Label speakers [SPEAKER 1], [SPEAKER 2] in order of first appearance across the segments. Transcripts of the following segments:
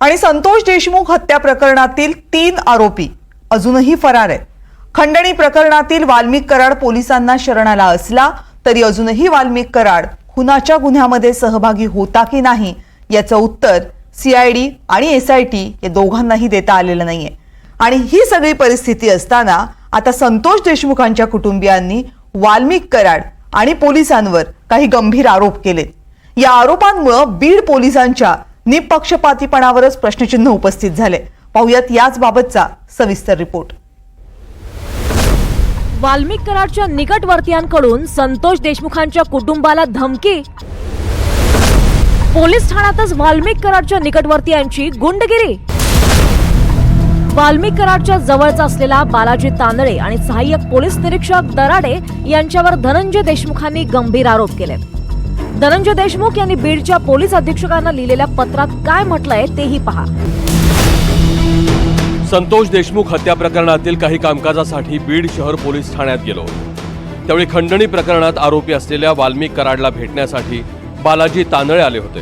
[SPEAKER 1] आणि संतोष देशमुख हत्या प्रकरणातील 3 आरोपी अजूनही फरार आहेत। खंडणी प्रकरणातील वाल्मिक कराड पोलिसांना शरण आला असला तरी अजूनही वाल्मिक कराड खुनाच्या गुन्ह्यामध्ये सहभागी होता की नाही याचं उत्तर सीआयडी आणि एसआयटी या दोघांनाही देता आलेलं नाहीये। आणि ही सगळी परिस्थिती असताना आता संतोष देशमुखांच्या कुटुंबियांनी वाल्मिक कराड आणि पोलिसांवर काही गंभीर आरोप केले। या आरोपांमुळे बीड पोलिसांच्या निपक्षपातीपणावरच प्रश्नचिन्ह उपस्थित झाले। पाहुयात याच बाबतचा सविस्तर रिपोर्ट।
[SPEAKER 2] वाल्मिक कराडच्या निकटवर्तीयांकडून संतोष देशमुखांच्या कुटुंबाला धमकी। पोलीस ठाण्यातच वाल्मिक कराडच्या निकटवर्तीयांची गुंडगिरी। वाल्मिक कराडच्या जवळचा असलेला बालाजी तांदळे आणि सहाय्यक पोलीस निरीक्षक दराडे यांच्यावर धनंजय देशमुखांनी गंभीर आरोप केले। धनंजय देशमुख यांनी बीडच्या पोलीस अधीक्षकांना लिहिलेल्या पत्रात काय म्हटलंय तेही पहा।
[SPEAKER 3] संतोष देशमुख हत्या प्रकरणातील काही कामकाजासाठी बीड शहर पोलीस ठाण्यात गेलो। त्यावेळी खंडणी प्रकरणात आरोपी असलेल्या वाल्मिक कराडला भेटण्यासाठी बालाजी तांदळे आले होते।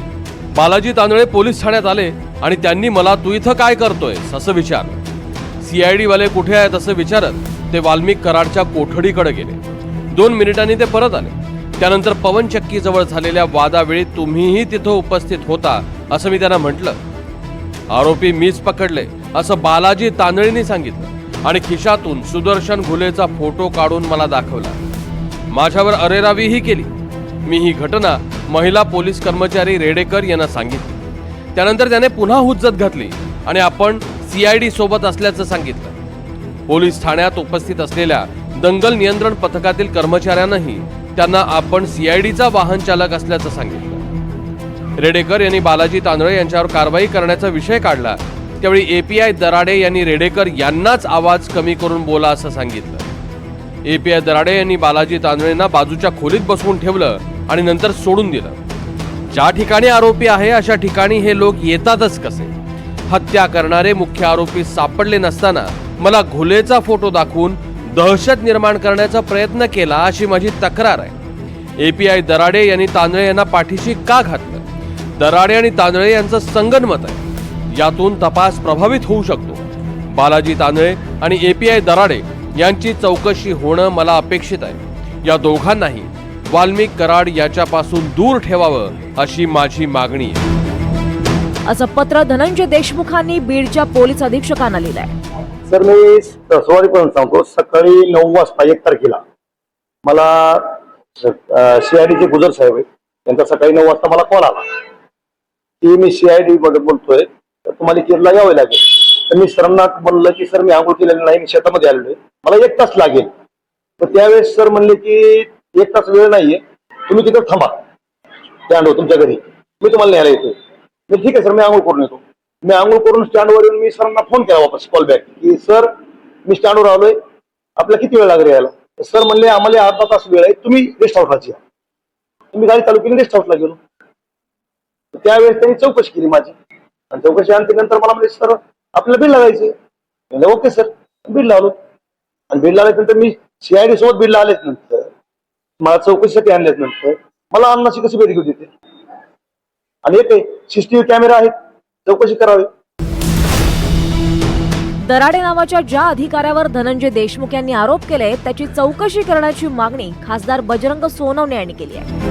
[SPEAKER 3] बालाजी तांदळे पोलीस ठाण्यात आले आणि त्यांनी मला तू इथं काय करतोयस असं विचारलं। सीआयडी वाले कुठे आहेत असं विचारत ते वाल्मिक कराडच्या कोठडीकडे गेले। 2 मिनिटांनी ते परत आले। त्यानंतर पवन चक्की जवळ झालेल्या वादावेळी तुम्हीही तिथं उपस्थित होता असं मी त्यांना म्हटलं। आरोपी मीच पकडले असं बालाजी तांदळेंनी सांगितलं आणि खिशातून सुदर्शन घुलेचा फोटो काढून मला दाखवला। माझ्यावर अरेरावीही केली। मी ही घटना महिला पोलीस कर्मचारी रेडेकर यांना सांगितली। त्यानंतर त्याने पुन्हा हुज्जत घातली आणि आपण सीआयडी सोबत असल्याचं सांगितलं। पोलीस ठाण्यात उपस्थित असलेल्या दंगल नियंत्रण पथकातील कर्मचाऱ्यांनाही त्यांना आपण सीआयडीचा वाहन चालक असल्याचं सांगितलं। रेडेकर यांनी बालाजी तांदळे यांच्यावर कारवाई करण्याचा विषय काढला। त्यावेळी एपीआय दराडे यांनी रेडेकर यांनाच आवाज कमी करून बोला असं सांगितलं। एपीआय दराडे यांनी बालाजी तांदळेंना बाजूच्या खोलीत बसवून ठेवलं आणि नंतर सोडून दिलं। ज्या ठिकाणी आरोपी आहे अशा ठिकाणी हे लोक येतातच कसे? हत्या करणारे मुख्य आरोपी सापडले नसताना मला घुलेचा फोटो दाखवून दहशत निर्माण करण्याचा प्रयत्न केला अशी माझी तक्रार आहे। एपीआय दराडे यांनी तांदळे यांना पाठीशी का घातलं? दराडे आणि तांदळे यांचं संगनमत आहे। यातून तपास प्रभावित होऊ शकतो। बालाजी तांदळे आणि एपीआय दराडे यांची चौकशी होणं मला अपेक्षित आहे। या दोघांनाही वाल्मिक कराड याच्यापासून दूर ठेवावं अशी माझी मागणी आहे
[SPEAKER 2] असं पत्र धनंजय देशमुखांनी बीडच्या पोलीस अधीक्षकांना लिहिलंय।
[SPEAKER 4] सर मी सुरुवातीपासून सांगतो, सकाळी 9 वाजता 1 तारखेला मला सीआयडीचे गुजर साहेब यांचा सकाळी 9 वाजता मला कॉल आला की मी सीआयडी मध्ये बोलतोय, तर तुम्हाला केरला यावं लागेल। तर मी सरांना म्हणलं की सर मी आंघोळ केलेलं नाही, मी शेतामध्ये आलेलो आहे, मला 1 तास लागेल। तर त्यावेळेस सर म्हणले की 1 तास वेळ नाहीये, तुम्ही तिथं थांबा स्टँडवर तुमच्या घरी, मी तुम्हाला न्यायला येतोय। मी ठीक आहे सर, मी आंघोळ करून येतो। मी आंघोळ करून स्टँडवर येऊन मी सरांना फोन केला वापस कॉल बॅक की सर मी स्टँडवर आलोय, आपल्याला किती वेळ लागेल यायला? तर सर म्हणले आम्हाला अर्धा तास वेळ आहे, तुम्ही रेस्ट हाऊसला या। तुम्ही गाडी चालू केली, रेस्ट हाऊसला गेलो। त्यावेळेस त्यांनी चौकशी केली माझी आणि चौकशी आणल्यानंतर मला म्हणजे सर आपल्याला बिल लावायचे। म्हणजे ओके सर, बिल लावलो आणि बिल लावल्यानंतर मी सीआयडी सोबत बिल आलेच नंतर मला चौकशीसाठी आणल्याच नंतर मला अन्नाची कशी भेट घेऊ देते? आणि एक सीसीटीव्ही कॅमेरा आहेत, चौकशी करावी।
[SPEAKER 2] दराडे नावाच्या ज्या अधिकाऱ्यावर धनंजय देशमुख यांनी आरोप केले त्याची चौकशी करण्याची मागणी खासदार बजरंग सोनवणे यांनी केली आहे।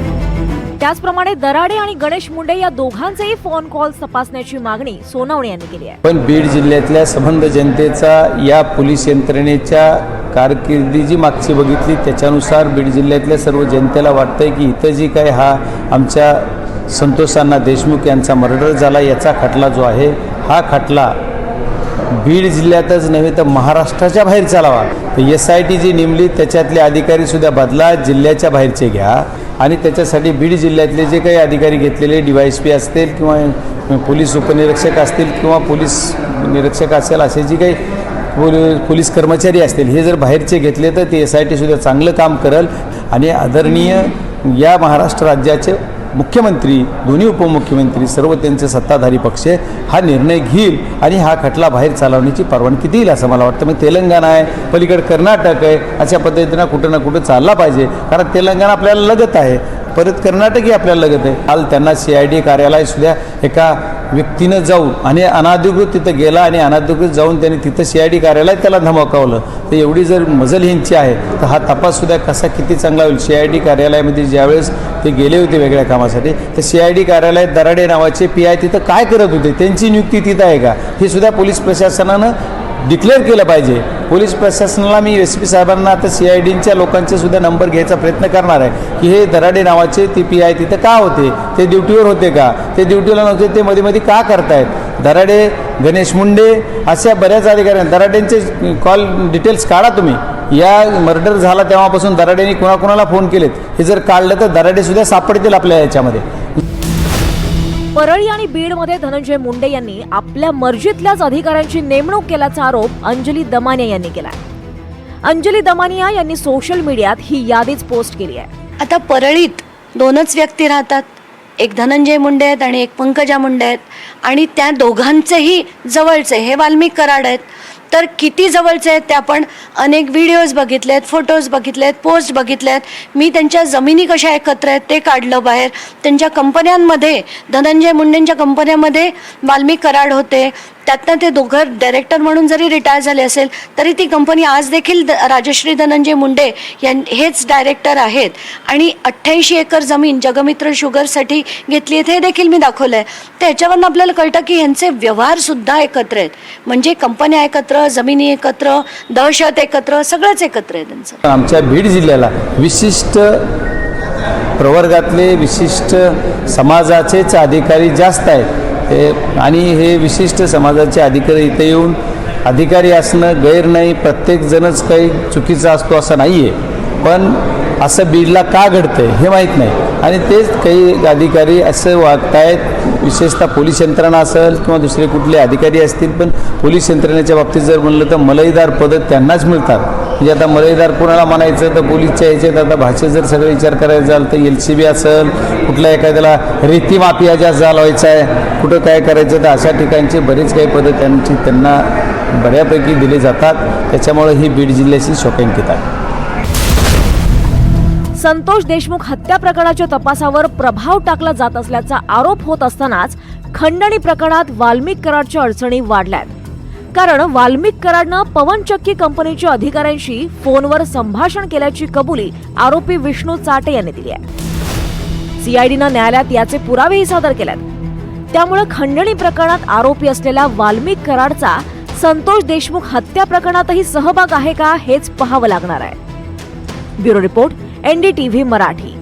[SPEAKER 2] त्याचप्रमाणे दराडे आणि गणेश मुंडे या दोघांचेही फोन कॉल तपासण्याची मागणी सोनवणे यांनी केली आहे।
[SPEAKER 5] पण बीड जिल्ह्यातल्या संबंध जनतेचा या पोलीस यंत्रणेच्या कारकिर्दी मागची बघितली त्याच्यानुसार बीड जिल्ह्यातल्या सर्व जनतेला वाटतंय की इथं जी काय हा आमच्या संतोषांना देशमुख यांचा मर्डर झाला याचा खटला जो आहे हा खटला बीड जिल्ह्यातच नव्हे तर महाराष्ट्राच्या बाहेर चालावा। तर एसआयटी जी नेमली त्याच्यातले अधिकारी सुद्धा बदला, जिल्ह्याच्या बाहेरचे घ्या आणि त्याच्यासाठी बीड जिल्ह्यातले जे काही अधिकारी घेतलेले डीवायएसपी असतील किंवा पोलीस उपनिरीक्षक असतील किंवा पोलीस निरीक्षक असेल असे जे काही पोलीस कर्मचारी असतील हे जर बाहेरचे घेतले तर ते एसआयटी सुद्धा चांगलं काम करेल आणि आदरणीय या महाराष्ट्र राज्याचे मुख्यमंत्री, दोन्ही उपमुख्यमंत्री, सर्व त्यांचे सत्ताधारी पक्ष हा निर्णय घेईल आणि हा खटला बाहेर चालवण्याची परवानगी देईल असं मला वाटतं। मग तेलंगणा आहे, पलीकडे कर्नाटक आहे, अशा पद्धतीनं कुठं ना कुठं चालला पाहिजे, कारण तेलंगणा आपल्याला लगत आहे। परत कर्नाटकही आपल्याला लगत आहे. काल त्यांना CID कार्यालय सुद्धा एका व्यक्तीनं जाऊन आणि अनाधिकृत तिथं गेला आणि अनाधिकृत जाऊन त्यांनी तिथं CID कार्यालय त्याला धमकावलं. तर एवढी जर मजल ह्यांची आहे तर हा तपास सुद्धा कसा किती चांगला होईल. CID कार्यालयामध्ये ज्यावेळेस ते गेले होते वेगळ्या कामासाठी तर CID कार्यालयात दराडे नावाचे PI तिथं काय करत होते, त्यांची नियुक्ती तिथं आहे का, हे सुद्धा पोलीस प्रशासनानं डिक्लेअर केलं पाहिजे. पोलीस प्रशासनाला मी SP साहेबांना आता CIDच्या लोकांचे सुद्धा नंबर घ्यायचा प्रयत्न करणार आहे की हे दराडे नावाचे ते PI तिथं का होते, ते ड्युटीवर होते का, ते ड्युटीला नव्हते, ते मध्ये मध्ये का करतायत. दराडे, गणेश मुंडे अशा बऱ्याच अधिकारी, दराडेंचे कॉल डिटेल्स काढा तुम्ही. या मर्डर झाला तेव्हापासून दराडेंनी कुणाकुणाला फोन केलेत हे जर काढलं तर दराडे सुद्धा सापडतील आपल्या याच्यामध्ये.
[SPEAKER 2] परळी आणि बीडमध्ये धनंजय मुंडे यांनी आपल्या मर्जीतल्याच अधिकाऱ्यांची नेमणूक केल्याचा आरोप अंजली दमानिया यांनी केला. अंजली दमानिया यांनी सोशल मीडियात ही यादीच पोस्ट केली आहे.
[SPEAKER 6] आता परळीत 2च व्यक्ती राहतात, एक धनंजय मुंडे आहेत आणि एक पंकजा मुंडे आहेत आणि त्या दोघांचेही जवळचे हे वाल्मिक कराड आहेत. तर किती जवळचे आहेत ते आपण अनेक व्हिडिओज बघितलेत, फोटोज बघितलेत, पोस्ट बघितलेत. मी त्यांच्या जमिनी कशा एकत्र आहेत ते काढलं बाहेर. त्यांच्या कंपन्यांमध्ये, धनंजय मुंडेंच्या कंपन्यामध्ये वाल्मिक कराड होते. त्यातनं ते दोघं डायरेक्टर म्हणून जरी रिटायर झाले असेल तरी ती कंपनी आज देखील राजश्री धनंजय मुंडे हेच डायरेक्टर आहेत. आणि 88 एकर जमीन जगमित्र शुगरसाठी घेतली आहे हे देखील मी दाखवलं आहे. त्याच्यावरून आपल्याला कळतं की ह्यांचे व्यवहारसुद्धा एकत्र आहेत. म्हणजे कंपन्या एकत्र, जमिनी एकत्र, दहशत एकत्र, सगळंच एकत्र आहे त्यांचं.
[SPEAKER 5] आमच्या बीड जिल्ह्याला विशिष्ट प्रवर्गातले, विशिष्ट समाजाचेच अधिकारी जास्त आहेत. आणि हे विशिष्ट समाजाचे अधिकारी इथे येऊन अधिकारी असणं गैर नाही, प्रत्येकजणच काही चुकीचा असतो असं नाही आहे. पण असं बीडला का घडतंय हे माहीत नाही आणि तेच काही अधिकारी असं वागतायत. विशेषतः पोलीस यंत्रणा असेल किंवा दुसरे कुठले अधिकारी असतील, पण पोलीस यंत्रणेच्या बाबतीत जर म्हणलं तर मलईदार पदं त्यांनाच मिळतात. म्हणजे आता मलईदार कोणाला म्हणायचं तर पोलीसच्या ह्याच्यात आता भाषेत जर सगळं विचार करायचा झालं तर LCB असेल, कुठल्या एखाद्याला रेती माफिया जास्त चालवायचा आहे, कुठं काय करायचं तर अशा ठिकाणचे बरेच काही पदं त्यांना बऱ्यापैकी दिले जातात. त्याच्यामुळे ही बीड जिल्ह्याची शोकांकित आहे.
[SPEAKER 2] संतोष देशमुख हत्या प्रकरणाच्या तपासावर प्रभाव टाकला जात असल्याचा आरोप होत असतानाच खंडणी प्रकरणात वाल्मिक कराडच्या अडचणी वाढल्यात. कारण वाल्मिक कराडनं पवन चक्की कंपनीच्या अधिकाऱ्यांशी फोनवर संभाषण केल्याची कबुली आरोपी विष्णू चाटे यांनी दिली आहे. CIDनं न्यायालयात याचे पुरावेही सादर केलेत. त्यामुळे खंडणी प्रकरणात आरोपी असलेला वाल्मिक कराडचा संतोष देशमुख हत्या प्रकरणातही सहभाग आहे का हेच पाहावं लागणार आहे. Bureau report NDTV Marathi.